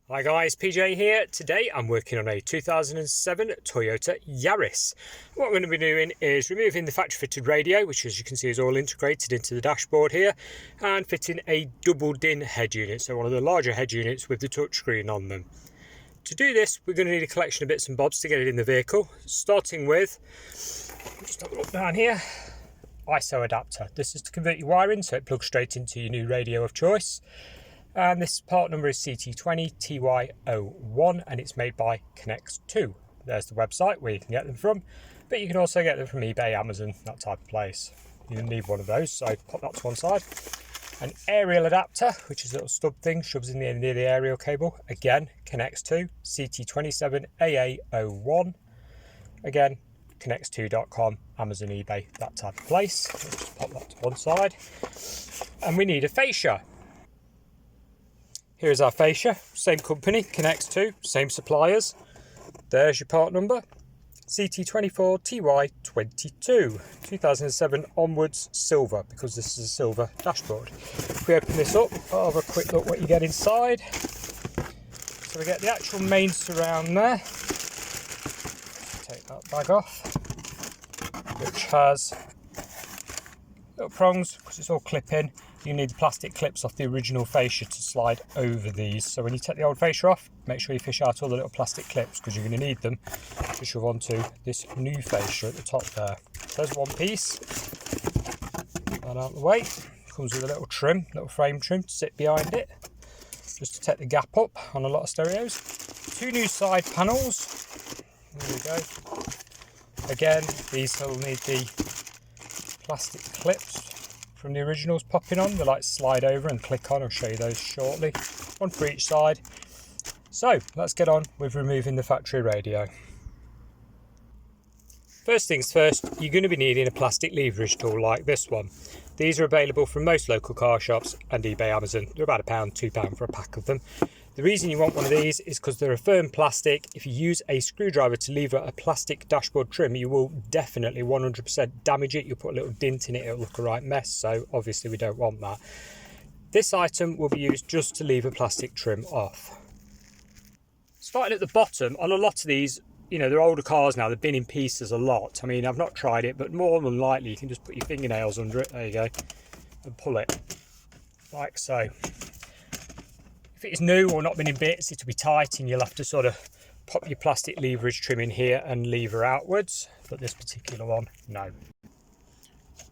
Hi guys, PJ here. Today I'm working on a 2007 Toyota Yaris. What I'm going to be doing is removing the factory fitted radio, which as you can see is all integrated into the dashboard here, and fitting a double DIN head unit, so one of the larger head units with the touchscreen on them. To do this, we're going to need a collection of bits and bobs to get it in the vehicle, starting with, just have a look down here, ISO adapter. This is to convert your wiring so it plugs straight into your new radio of choice. And this part number is CT20TY01 and it's made by Connect2. There's the website where you can get them from, but you can also get them from eBay, Amazon, that type of place. You need one of those, so pop that to one side. An aerial adapter, which is a little stub thing, shoves in the end near the aerial cable. Again, Connect2, CT27AA01. Again, Connect2.com, Amazon, eBay, that type of place. Let's just pop that to one side. And we need a fascia. Here's our fascia, same company, Connect2, same suppliers. There's your part number, CT24TY22, 2007 onwards silver, because this is a silver dashboard. If we open this up, I'll have a quick look what you get inside. So we get the actual main surround there. Take that bag off, which has little prongs, because it's all clip-in. You need the plastic clips off the original fascia to slide over these. So when you take the old fascia off, make sure you fish out all the little plastic clips because you're going to need them to shove onto this new fascia at the top there. So there's one piece. That out of the way. Comes with a little trim, little frame trim to sit behind it, just to take the gap up on a lot of stereos. Two new side panels. There we go. Again, these will need the plastic clips from the originals popping on. They like slide over and click on. I'll show you those shortly. One for each side. So let's get on with removing the factory radio. First things first, you're going to be needing a plastic leverage tool like this one. These are available from most local car shops and eBay, Amazon. They're about £1, £2 for a pack of them. The reason you want one of these is because they're a firm plastic. If you use a screwdriver to lever a plastic dashboard trim, you will definitely 100% damage it. You'll put a little dint in it, it'll look a right mess, so obviously we don't want that. This item will be used just to lever plastic trim off. Starting at the bottom, on a lot of these, you know, they're older cars now, they've been in pieces a lot. I mean, I've not tried it, but more than likely you can just put your fingernails under it, there you go, and pull it, like so. If it is new or not been in bits, it'll be tight and you'll have to sort of pop your plastic leverage trim in here and lever outwards, but this particular one, no.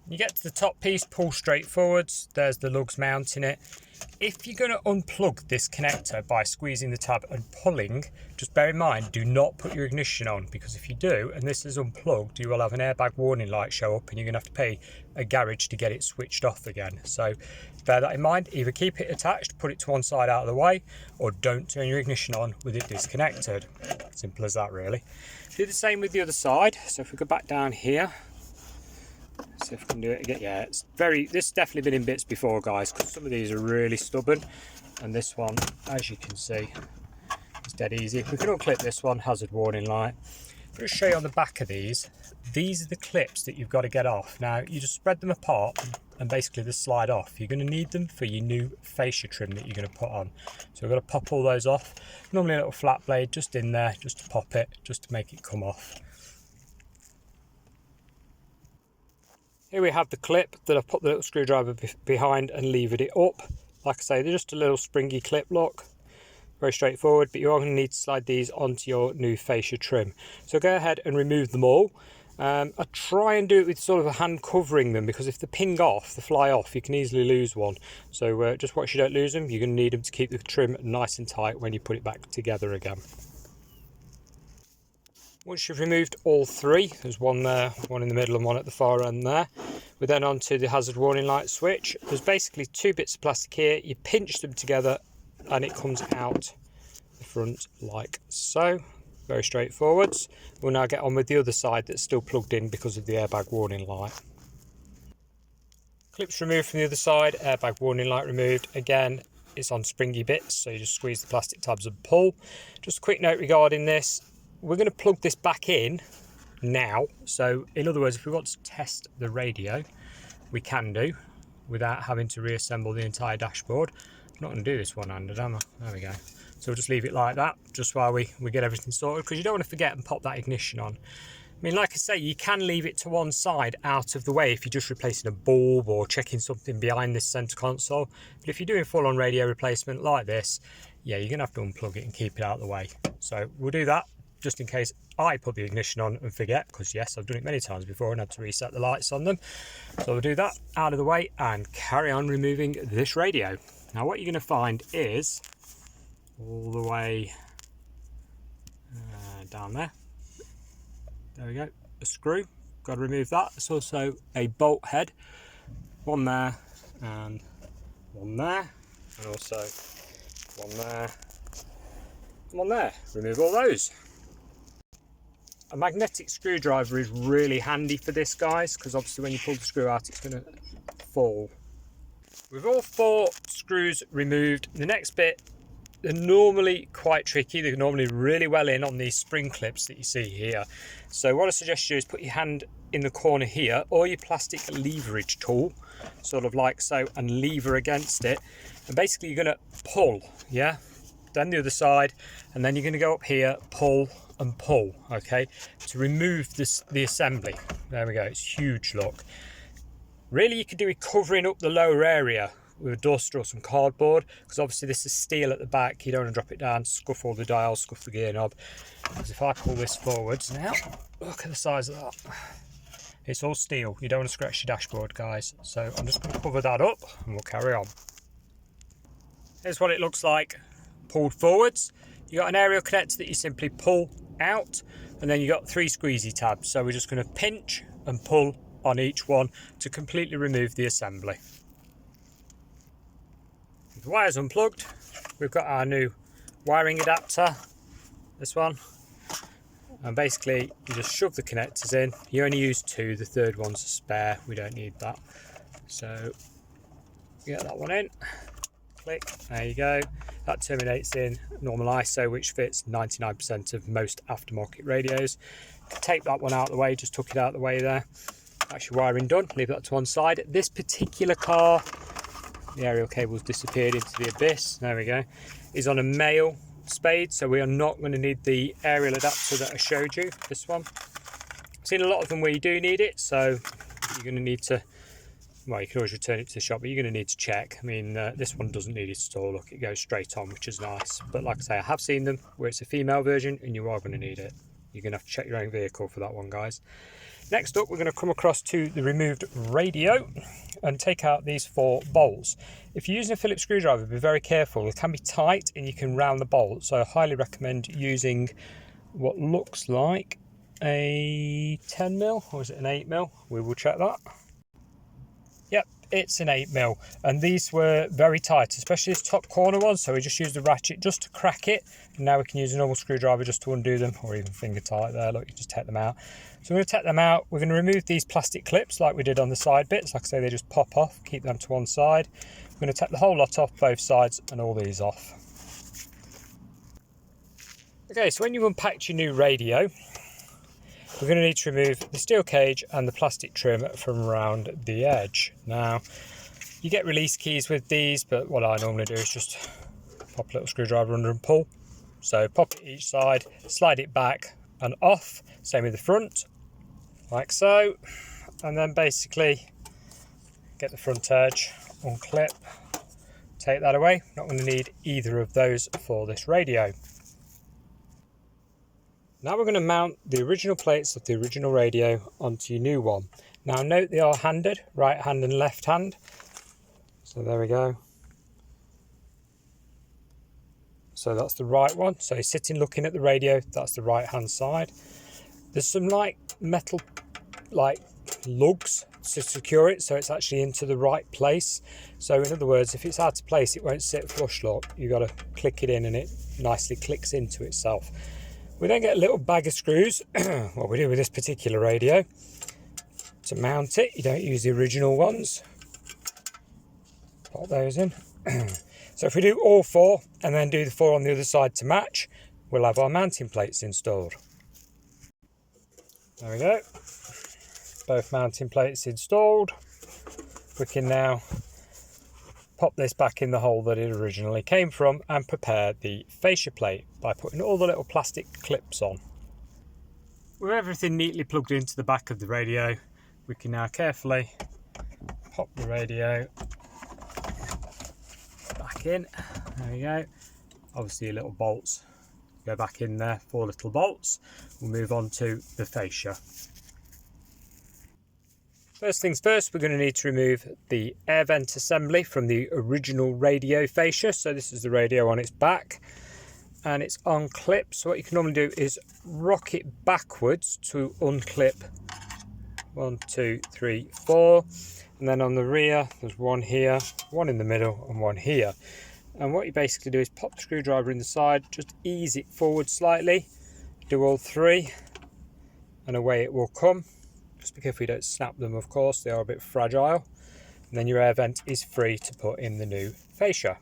You get to the top piece, pull straight forwards, there's the lugs mounting it. If you're going to unplug this connector by squeezing the tab and pulling, just bear in mind, do not put your ignition on, because if you do, and this is unplugged, you will have an airbag warning light show up and you're going to have to pay a garage to get it switched off again. So bear that in mind, either keep it attached, put it to one side out of the way, or don't turn your ignition on with it disconnected. Simple as that really. Do the same with the other side. So if we go back down here, see if we can do it again. Yeah, it's this has definitely been in bits before, guys, because some of these are really stubborn, and this one, as you can see, is dead easy. We can unclip this one, hazard warning light. I'll just show you on the back of these are the clips that you've got to get off. Now you just spread them apart and basically they slide off. You're going to need them for your new fascia trim that you're going to put on. So we've got to pop all those off. Normally a little flat blade just in there, just to pop it, just to make it come off. Here we have the clip that I've put the little screwdriver behind and levered it up. Like I say, they're just a little springy clip look. Very straightforward, but you are going to need to slide these onto your new fascia trim. So go ahead and remove them all. I try and do it with sort of a hand covering them, because if they ping off, they fly off, you can easily lose one. So just watch you don't lose them. You're going to need them to keep the trim nice and tight when you put it back together again. Once you've removed all three, there's one there, one in the middle and one at the far end there, we're then on to the hazard warning light switch. There's basically two bits of plastic here, you pinch them together and it comes out the front like so. Very straightforward. We'll now get on with the other side that's still plugged in because of the airbag warning light. Clips removed from the other side, airbag warning light removed. Again, it's on springy bits, so you just squeeze the plastic tabs and pull. Just a quick note regarding this, we're going to plug this back in now. So in other words, if we want to test the radio, we can do without having to reassemble the entire dashboard. I'm not going to do this one-handed, am I? There we go. So we'll just leave it like that, just while we get everything sorted, because you don't want to forget and pop that ignition on. I mean, like I say, you can leave it to one side out of the way if you're just replacing a bulb or checking something behind this centre console. But if you're doing full-on radio replacement like this, yeah, you're going to have to unplug it and keep it out of the way. So we'll do that just in case I put the ignition on and forget, because yes, I've done it many times before and had to reset the lights on them. So we'll do that out of the way and carry on removing this radio. Now what you're going to find is all the way down there. There we go, a screw, got to remove that. There's also a bolt head, one there and one there, and also one there and one there. Remove all those. A magnetic screwdriver is really handy for this, guys, because obviously when you pull the screw out it's going to fall. With all 4 screws removed, the next bit, they're normally quite tricky. They're normally really well in on these spring clips that you see here. So what I suggest you do is put your hand in the corner here, or your plastic leverage tool, sort of like so, and lever against it. And basically you're going to pull, yeah? Then the other side, and then you're going to go up here, pull and pull, okay? To remove the assembly. There we go, it's huge, look. Really you could do it covering up the lower area with a dust or some cardboard, because obviously this is steel at the back. You don't want to drop it down, scuff all the dials, scuff the gear knob. Because if I pull this forwards now, look at the size of that. It's all steel. You don't want to scratch your dashboard, guys. So I'm just going to cover that up and we'll carry on. Here's what it looks like pulled forwards. You got an aerial connector that you simply pull out, and then you got 3 squeezy tabs. So we're just going to pinch and pull on each one to completely remove the assembly. The wire's unplugged. We've got our new wiring adapter, this one, and basically you just shove the connectors in. You only use 2, the third one's a spare, we don't need that. So get that one in, click, there you go. That terminates in normal ISO, which fits 99% of most aftermarket radios. Take that one out of the way, just took it out of the way there. That's your wiring done, leave that to one side. This particular car, the aerial cable's disappeared into the abyss, there we go, is on a male spade, so we are not going to need the aerial adapter that I showed you, this one. I've seen a lot of them where you do need it, so you're going to need to, well, you can always return it to the shop, but you're going to need to check. I mean, this one doesn't need it at all, look, it goes straight on, which is nice. But like I say, I have seen them where it's a female version and you are going to need it. You're going to have to check your own vehicle for that one, guys. Next up, we're going to come across to the removed radio and take out these 4 bolts. If you're using a Phillips screwdriver, be very careful. It can be tight and you can round the bolt. So I highly recommend using what looks like a 10mm, or is it an 8mm? We will check that. Yep, it's an 8mm, and these were very tight, especially this top corner one, so we just used the ratchet just to crack it, and now we can use a normal screwdriver just to undo them, or even finger tight there. Look, you just take them out. So we're going to take them out. We're going to remove these plastic clips like we did on the side bits. Like I say, they just pop off, keep them to one side. We're going to take the whole lot off, both sides, and all these off. Okay, so when you've unpacked your new radio, we're going to need to remove the steel cage and the plastic trim from around the edge. Now, you get release keys with these, but what I normally do is just pop a little screwdriver under and pull. So pop it each side, slide it back and off. Same with the front, like so. And then basically get the front edge, unclip, take that away. Not going to need either of those for this radio. Now we're going to mount the original plates of the original radio onto your new one. Now note they are handed, right hand and left hand. So there we go. So that's the right one. So you're sitting looking at the radio, that's the right hand side. There's some like metal like lugs to secure it so it's actually into the right place. So in other words, if it's out of place, it won't sit flush lock. You've got to click it in and it nicely clicks into itself. We then get a little bag of screws, what we do with this particular radio, to mount it. You don't use the original ones. Pop those in. So if we do all 4 and then do the 4 on the other side to match, we'll have our mounting plates installed. There we go. Both mounting plates installed. We can now pop this back in the hole that it originally came from and prepare the fascia plate by putting all the little plastic clips on. With everything neatly plugged into the back of the radio, we can now carefully pop the radio back in. There we go. Obviously your little bolts go back in there, 4 little bolts. We'll move on to the fascia. First things first, we're going to need to remove the air vent assembly from the original radio fascia. So this is the radio on its back and it's on clip. So what you can normally do is rock it backwards to unclip 1, 2, 3, 4. And then on the rear, there's one here, one in the middle and one here. And what you basically do is pop the screwdriver in the side, just ease it forward slightly, do all 3 and away it will come. Just be careful you don't snap them, of course, they are a bit fragile. And then your air vent is free to put in the new fascia.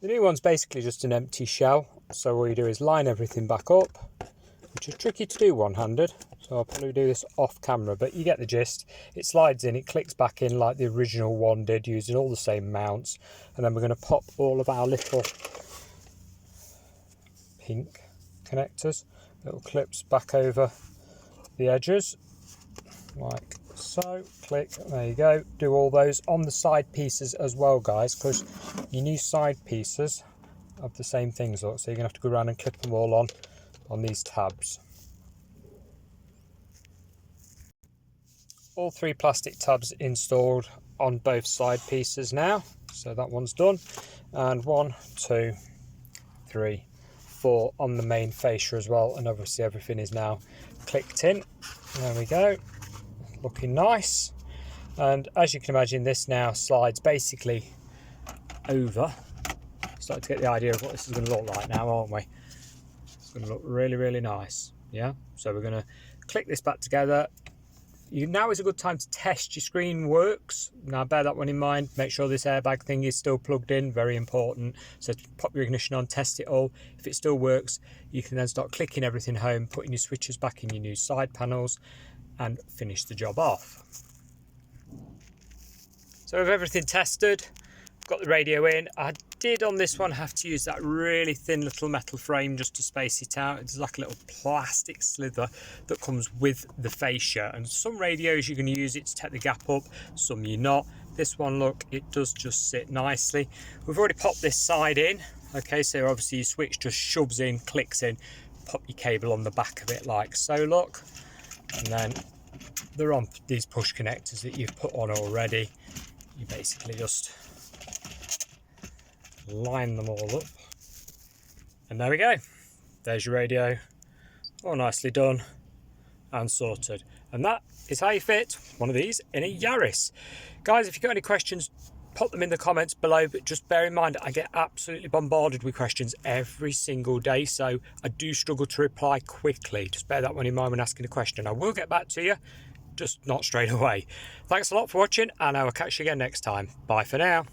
The new one's basically just an empty shell, so all you do is line everything back up, which is tricky to do one-handed, so I'll probably do this off camera, but you get the gist. It slides in, it clicks back in like the original one did, using all the same mounts, and then we're going to pop all of our little pink connectors, little clips back over the edges like so. Click, there you go. Do all those on the side pieces as well, guys, because your new side pieces have the same things, look, so you're gonna have to go around and clip them all on these tabs. All 3 plastic tabs installed on both side pieces now, so that one's done, and 1, 2, 3, 4 on the main fascia as well, and obviously everything is now clicked in. There we go, looking nice. And as you can imagine, this now slides basically over. Starting to get the idea of what this is going to look like now, aren't we? It's going to look really, really nice. Yeah, so we're going to click this back together. Now is a good time to test your screen works. Now bear that one in mind, make sure this airbag thing is still plugged in, very important. So pop your ignition on, test it all. If it still works, you can then start clicking everything home, putting your switches back in your new side panels and finish the job off. So with everything tested, got the radio in. I did on this one have to use that really thin little metal frame just to space it out. It's like a little plastic slither that comes with the fascia, and some radios you're going to use it to take the gap up, some you're not. This one, look, it does just sit nicely. We've already popped this side in. Okay, so obviously your switch just shoves in, clicks in, pop your cable on the back of it like so, look, and then they're on these push connectors that you've put on already. You basically just line them all up, and there we go. There's your radio, all nicely done and sorted. And that is how you fit one of these in a Yaris. Guys, if you've got any questions, pop them in the comments below, but just bear in mind I get absolutely bombarded with questions every single day, so I do struggle to reply quickly. Just bear that one in mind when asking a question. I will get back to you, just not straight away. Thanks a lot for watching, and I will catch you again next time. Bye for now.